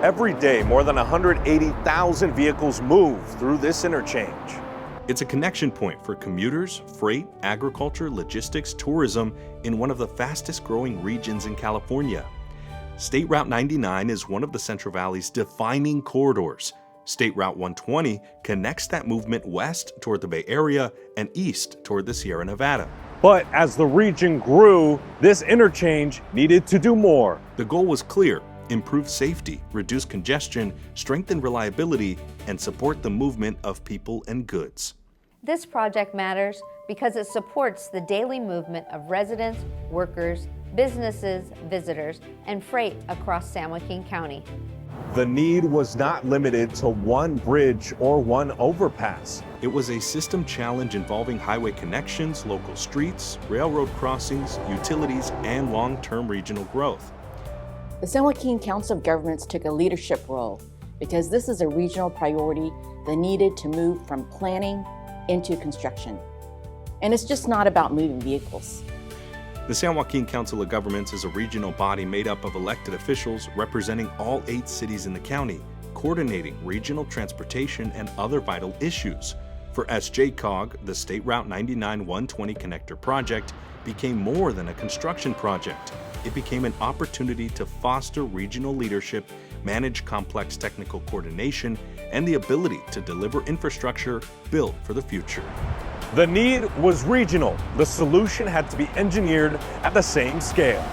Every day, more than 180,000 vehicles move through this interchange. It's a connection point for commuters, freight, agriculture, logistics, tourism in one of the fastest growing regions in California. State Route 99 is one of the Central Valley's defining corridors. State Route 120 connects that movement west toward the Bay Area and east toward the Sierra Nevada. But as the region grew, this interchange needed to do more. The goal was clear: improve safety, reduce congestion, strengthen reliability, and support the movement of people and goods. This project matters because it supports the daily movement of residents, workers, businesses, visitors, and freight across San Joaquin County. The need was not limited to one bridge or one overpass. It was a system challenge involving highway connections, local streets, railroad crossings, utilities, and long-term regional growth. The San Joaquin Council of Governments took a leadership role because this is a regional priority that needed to move from planning into construction. And it's just not about moving vehicles. The San Joaquin Council of Governments is a regional body made up of elected officials representing all 8 cities in the county, coordinating regional transportation and other vital issues. For SJCOG, the State Route 99-120 connector project became more than a construction project. It became an opportunity to foster regional leadership, manage complex technical coordination, and the ability to deliver infrastructure built for the future. The need was regional. The solution had to be engineered at the same scale.